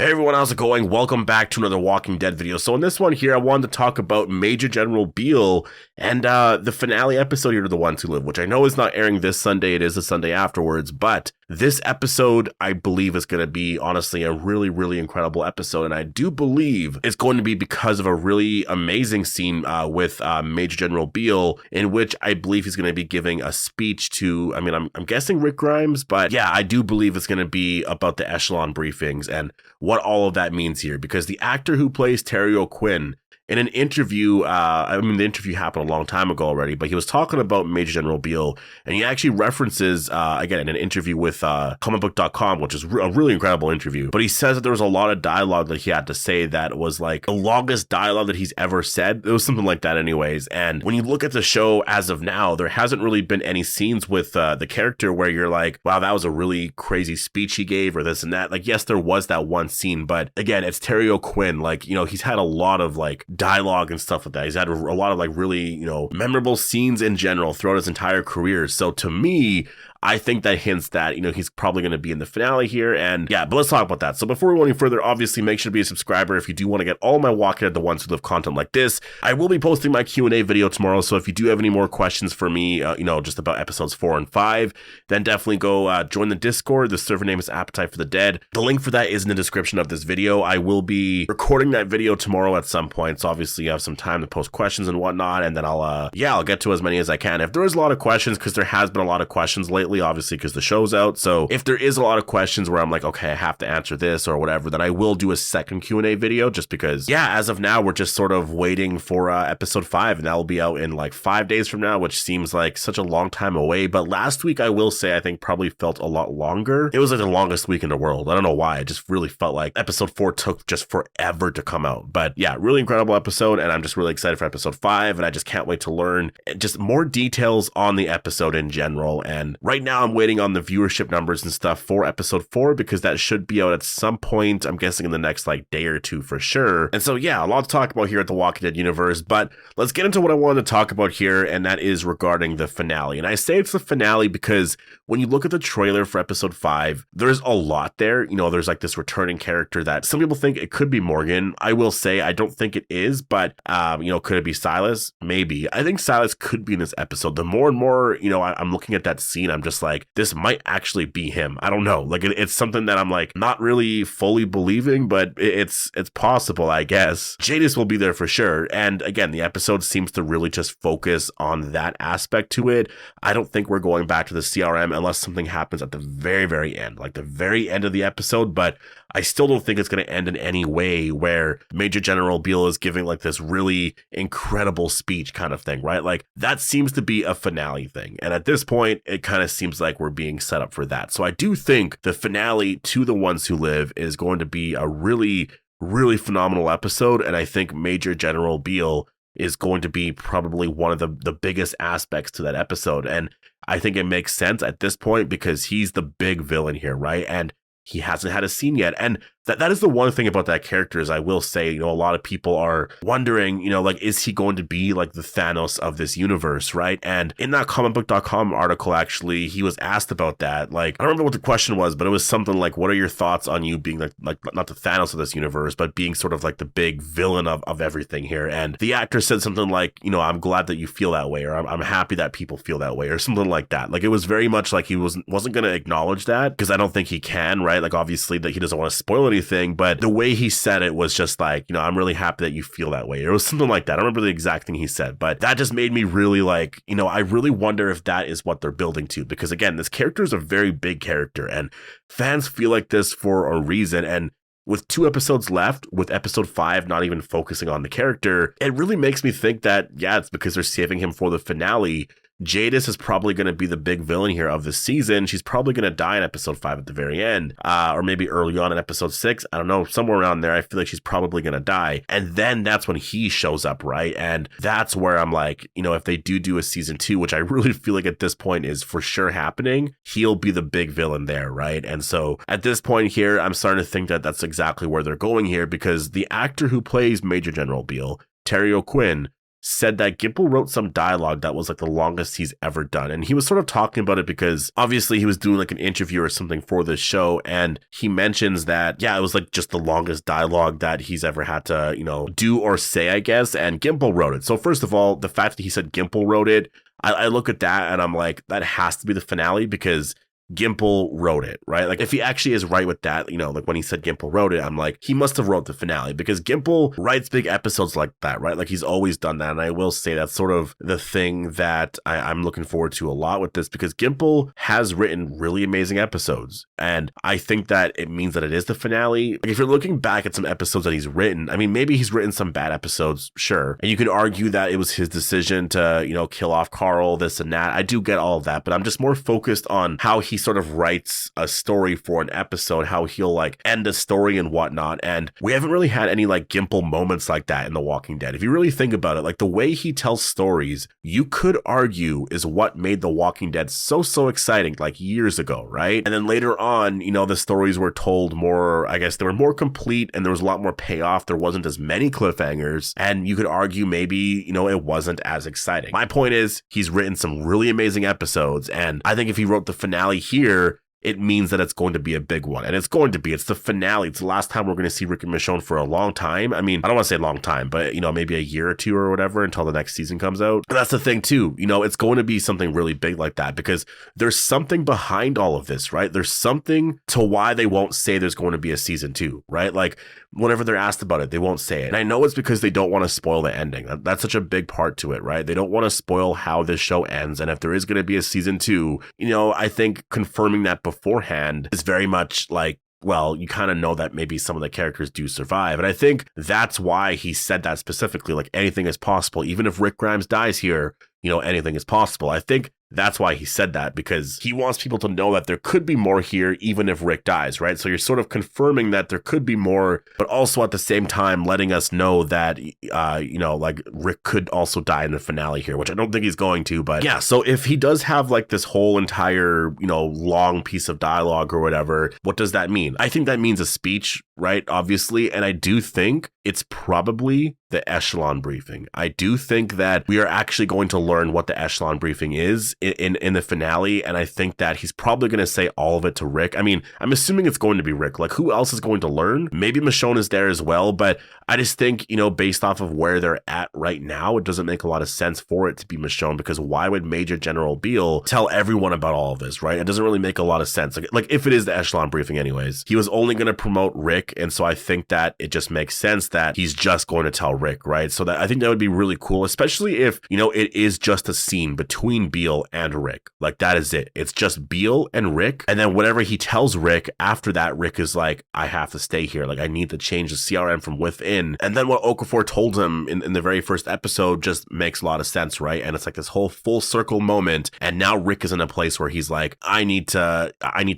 Hey everyone, how's it going? Welcome back to another Walking Dead video. So in this one here, I wanted to talk about Major General Beale and the finale episode here to The Ones Who Live, which I know is not airing this Sunday, it is the Sunday afterwards, but this episode, I believe, is going to be, honestly, a really, really incredible episode, and I do believe it's going to be because of a really amazing scene with Major General Beale, in which I believe he's going to be giving a speech to, I'm guessing Rick Grimes, but yeah, I do believe it's going to be about the Echelon briefings and what all of that means here, because the actor who plays Terry O'Quinn in an interview, the interview happened a long time ago already, but he was talking about Major General Beale, and he actually references, again, in an interview with comicbook.com, which is a really incredible interview, but he says that there was a lot of dialogue that he had to say that was like the longest dialogue that he's ever said. It was something like that anyways, and when you look at the show as of now, there hasn't really been any scenes with the character where you're like, wow, that was a really crazy speech he gave, or this and that. Like, yes, there was that one scene, but again, it's Terry O'Quinn. Like, he's had a lot of like dialogue and stuff like that. He's had a lot of like really, memorable scenes in general throughout his entire career. So to me, I think that hints that, he's probably going to be in the finale here. And yeah, but let's talk about that. So before we go any further, obviously make sure to be a subscriber if you do want to get all my Walking Dead, The Ones Who Live content like this. I will be posting my Q&A video tomorrow. So if you do have any more questions for me, just about episodes 4 and 5, then definitely go join the Discord. The server name is Appetite for the Dead. The link for that is in the description of this video. I will be recording that video tomorrow at some point. So obviously you have some time to post questions and whatnot. And then I'll get to as many as I can. If there is a lot of questions, because there has been a lot of questions lately, obviously, because the show's out. So if there is a lot of questions where I'm like, okay, I have to answer this or whatever, then I will do a second Q&A video, just because, yeah, as of now, we're just sort of waiting for episode 5, and that will be out in like 5 days from now, which seems like such a long time away. But last week, I will say, I think probably felt a lot longer. It was like the longest week in the world. I don't know why. I just really felt like episode 4 took just forever to come out. But yeah, really incredible episode, and I'm just really excited for episode 5, and I just can't wait to learn just more details on the episode in general. And right now, I'm waiting on the viewership numbers and stuff for episode 4, because that should be out at some point, I'm guessing in the next like day or two for sure. And so yeah, a lot to talk about here at the Walking Dead universe, but let's get into what I wanted to talk about here, and that is regarding the finale. And I say it's the finale because when you look at the trailer for episode 5, there's a lot there. There's like this returning character that some people think it could be Morgan. I will say I don't think it is, but could it be Silas? Maybe. I think Silas could be in this episode. The more and more, I'm looking at that scene, I'm just like, this might actually be him. I don't know. Like, it's something that I'm like not really fully believing, but it's possible, I guess. Jadis will be there for sure. And again, the episode seems to really just focus on that aspect to it. I don't think we're going back to the CRM unless something happens at the very, very end, like the very end of the episode. But I still don't think it's going to end in any way where Major General Beale is giving like this really incredible speech kind of thing, right? Like, that seems to be a finale thing. And at this point, it kind of seems like we're being set up for that. So I do think the finale to The Ones Who Live is going to be a really, really phenomenal episode. And I think Major General Beale is going to be probably one of the biggest aspects to that episode. And I think it makes sense at this point because he's the big villain here, right? And he hasn't had a scene yet. And that is the one thing about that character is I will say, a lot of people are wondering, like, is he going to be like the Thanos of this universe, right? And in that comicbook.com article, actually, he was asked about that. Like, I don't remember what the question was, but it was something like, what are your thoughts on you being like not the Thanos of this universe, but being sort of like the big villain of everything here? And the actor said something like, I'm glad that you feel that way, or I'm happy that people feel that way, or something like that. Like, it was very much like he wasn't going to acknowledge that, because I don't think he can, right? Like, obviously that he doesn't want to spoil anything, but the way he said it was just like, I'm really happy that you feel that way. It was something like that. I don't remember the exact thing he said, but that just made me really like, I really wonder if that is what they're building to, because again, this character is a very big character and fans feel like this for a reason. And with 2 episodes left, with episode 5 not even focusing on the character, it really makes me think that, yeah, it's because they're saving him for the finale. Jadis is probably going to be the big villain here of the season. She's probably going to die in episode 5 at the very end, or maybe early on in episode 6. I don't know, somewhere around there. I feel like she's probably going to die. And then that's when he shows up, right? And that's where I'm like, if they do a season 2, which I really feel like at this point is for sure happening, he'll be the big villain there, right? And so at this point here, I'm starting to think that that's exactly where they're going here, because the actor who plays Major General Beale, Terry O'Quinn, said that Gimple wrote some dialogue that was like the longest he's ever done. And he was sort of talking about it because obviously he was doing like an interview or something for this show. And he mentions that, yeah, it was like just the longest dialogue that he's ever had to, do or say, I guess. And Gimple wrote it. So first of all, the fact that he said Gimple wrote it, I look at that and I'm like, that has to be the finale because Gimple wrote it, right? Like if he actually is right with that, like when he said Gimple wrote it, I'm like, he must have wrote the finale because Gimple writes big episodes like that, right? Like he's always done that. And I will say that's sort of the thing that I'm looking forward to a lot with this because Gimple has written really amazing episodes. And I think that it means that it is the finale. Like if you're looking back at some episodes that he's written, I mean, maybe he's written some bad episodes, sure. And you could argue that it was his decision to, kill off Carl, this and that. I do get all of that, but I'm just more focused on how he sort of writes a story for an episode, how he'll like end a story and whatnot. And we haven't really had any like Gimple moments like that in The Walking Dead. If you really think about it, like the way he tells stories, you could argue is what made The Walking Dead so exciting like years ago, right? And then later on, the stories were told more, I guess they were more complete and there was a lot more payoff. There wasn't as many cliffhangers. And you could argue maybe, it wasn't as exciting. My point is he's written some really amazing episodes. And I think if he wrote the finale here, it means that it's going to be a big one. And it's the finale. It's the last time we're going to see Rick and Michonne for a long time. I mean, I don't want to say a long time, but, maybe a year or two or whatever until the next season comes out. And that's the thing too. It's going to be something really big like that because there's something behind all of this, right? There's something to why they won't say there's going to be a season 2, right? Like whenever they're asked about it, they won't say it. And I know it's because they don't want to spoil the ending. That's such a big part to it, right? They don't want to spoil how this show ends. And if there is going to be a season 2, I think confirming that beforehand is very much like, well, you kind of know that maybe some of the characters do survive. And I think that's why he said that specifically, like anything is possible. Even if Rick Grimes dies here, anything is possible. I think that's why he said that, because he wants people to know that there could be more here, even if Rick dies, right? So you're sort of confirming that there could be more, but also at the same time letting us know that, like Rick could also die in the finale here, which I don't think he's going to. But yeah, so if he does have like this whole entire, long piece of dialogue or whatever, what does that mean? I think that means a speech, right? Obviously. And I do think it's probably the Echelon briefing. I do think that we are actually going to learn what the Echelon briefing is in the finale, and I think that he's probably going to say all of it to Rick. I mean, I'm assuming it's going to be Rick. Like, who else is going to learn? Maybe Michonne is there as well, but I just think, based off of where they're at right now, it doesn't make a lot of sense for it to be Michonne, because why would Major General Beale tell everyone about all of this, right? It doesn't really make a lot of sense. Like if it is the Echelon briefing anyways, he was only going to promote Rick, and so I think that it just makes sense that he's just going to tell Rick, right? So that I think that would be really cool, especially if, it is just a scene between Beale and Rick. Like, that is it. It's just Beale and Rick, and then whatever he tells Rick after that, Rick is like, I have to stay here. Like, I need to change the CRM from within. And then what Okafor told him in the very first episode just makes a lot of sense, right? And it's like this whole full circle moment, and now Rick is in a place where he's like, I need to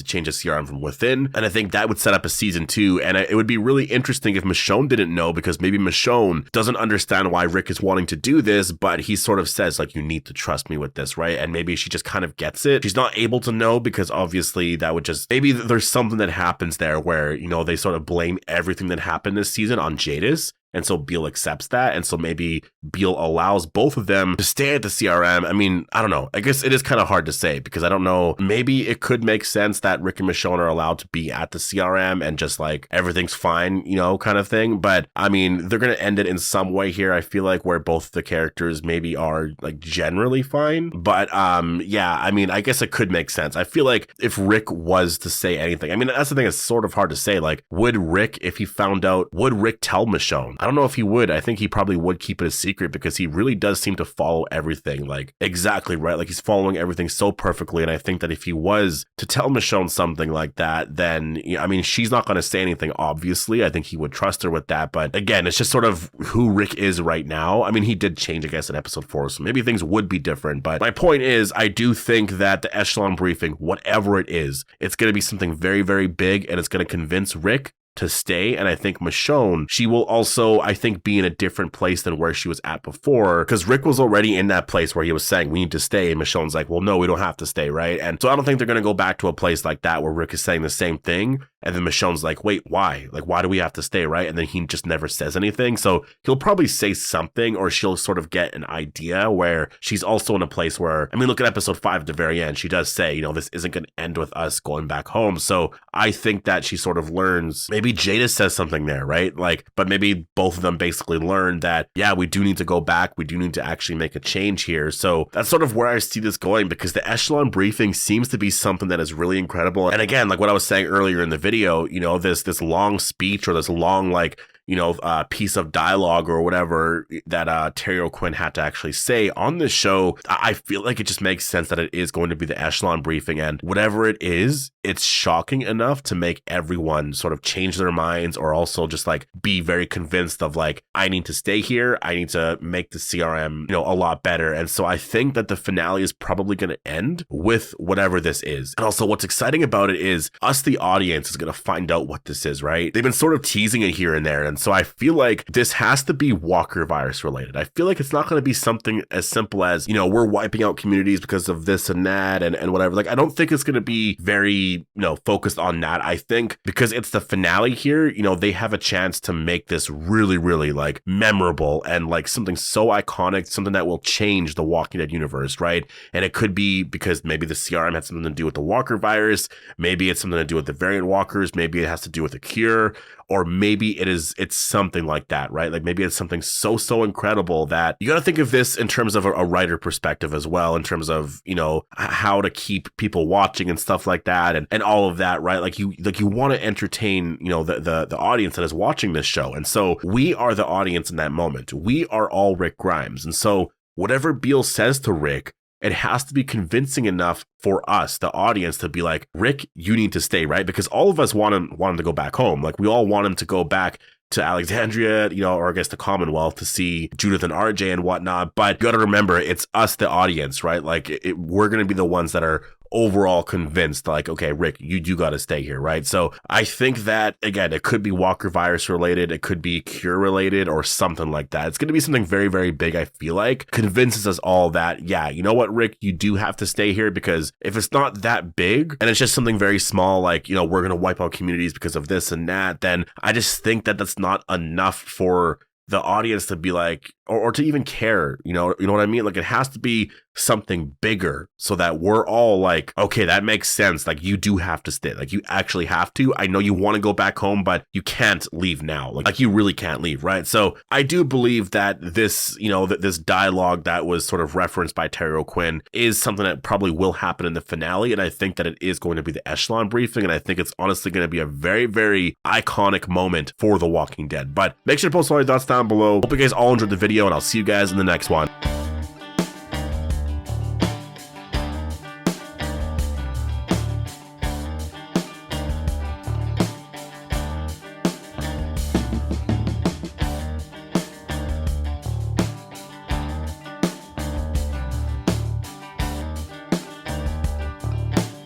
change the CRM from within. And I think that would set up a season 2, and it would be really interesting if Michonne didn't know, because maybe Michonne doesn't understand why Rick is wanting to do this, but he sort of says, like, you need to trust me with this, right? And maybe she just kind of gets it. She's not able to know, because obviously that would just, maybe there's something that happens there where, they sort of blame everything that happened this season on Jadis. And so Beale accepts that. And so maybe Beale allows both of them to stay at the CRM. I mean, I don't know. I guess it is kind of hard to say, because I don't know. Maybe it could make sense that Rick and Michonne are allowed to be at the CRM and just like everything's fine, kind of thing. But I mean, they're going to end it in some way here, I feel like, where both the characters maybe are like generally fine. But yeah, I mean, I guess it could make sense. I feel like if Rick was to say anything, I mean, that's the thing, it's sort of hard to say. Like, would Rick, if he found out, would Rick tell Michonne? I don't know if he would. I think he probably would keep it a secret, because he really does seem to follow everything like exactly right. Like, he's following everything so perfectly. And I think that if he was to tell Michonne something like that, then, I mean, she's not going to say anything, obviously. I think he would trust her with that. But again, it's just sort of who Rick is right now. I mean, he did change, I guess, in episode 4, so maybe things would be different. But my point is, I do think that the Echelon briefing, whatever it is, it's going to be something very, very big, and it's going to convince Rick to stay. And I think Michonne, she will also, I think, be in a different place than where she was at before, because Rick was already in that place where he was saying we need to stay, and Michonne's like, well, no, we don't have to stay, right? And so I don't think they're going to go back to a place like that where Rick is saying the same thing, and then Michonne's like, wait, why? Like, why do we have to stay, right? And then he just never says anything. So he'll probably say something, or she'll sort of get an idea where she's also in a place where, I mean, look at episode 5 at the very end. She does say, you know, this isn't going to end with us going back home. So I think that she sort of learns, maybe Jada says something there, right? Like, but maybe both of them basically learn that, yeah, we do need to go back. We do need to actually make a change here. So that's sort of where I see this going, because the Echelon briefing seems to be something that is really incredible. And again, like what I was saying earlier in the video, you know, this long speech, or this long, like, you know, piece of dialogue or whatever that Terry O'Quinn had to actually say on this show, I feel like it just makes sense that it is going to be the Echelon briefing, and whatever it is, it's shocking enough to make everyone sort of change their minds, or also just like be very convinced of like, I need to stay here. I need to make the CRM, you know, a lot better. And so I think that the finale is probably going to end with whatever this is. And also what's exciting about it is us, the audience, is going to find out what this is, right? They've been sort of teasing it here and there. And so I feel like this has to be Walker virus related. I feel like it's not going to be something as simple as, you know, we're wiping out communities because of this and that and whatever. Like, I don't think it's going to be very, you know, focused on that. I think because it's the finale here, you know, they have a chance to make this really, really like memorable and like something so iconic, something that will change the Walking Dead universe, right? And it could be because maybe the CRM had something to do with the Walker virus. Maybe it's something to do with the variant walkers. Maybe it has to do with a cure, or maybe it's something like that, right? Like maybe it's something so incredible that you got to think of this in terms of a writer perspective as well, in terms of, you know, how to keep people watching and stuff like that, and all of that, right? Like you want to entertain, you know, the audience that is watching this show. And so we are the audience in that moment. We are all Rick Grimes. And so whatever Beale says to Rick, it has to be convincing enough for us, the audience, to be like, Rick, you need to stay, right? Because all of us want him to go back home. Like, we all want him to go back to Alexandria, you know, or I guess the Commonwealth, to see Judith and RJ and whatnot. But you got to remember, it's us, the audience, right? Like, we're going to be the ones that are overall convinced, like, okay, Rick, you got to stay here, right? So I think that, again, it could be Walker virus related, it could be cure related, or something like that. It's going to be something very, very big, I feel like, convinces us all that, yeah, you know what, Rick, you do have to stay here, because if it's not that big, and it's just something very small, like, you know, we're going to wipe out communities because of this and that, then I just think that that's not enough for the audience to be like, or to even care, you know what I mean? Like, it has to be something bigger so that we're all like, okay, that makes sense. Like, you do have to stay. Like, you actually have to. I know you want to go back home, but you can't leave now. Like you really can't leave, right? So I do believe that this, you know, that this dialogue that was sort of referenced by Terry O'Quinn is something that probably will happen in the finale. And I think that it is going to be the Echelon briefing. And I think it's honestly going to be a very, very iconic moment for The Walking Dead. But make sure to post all your thoughts down below. Hope you guys all enjoyed the video, and I'll see you guys in the next one.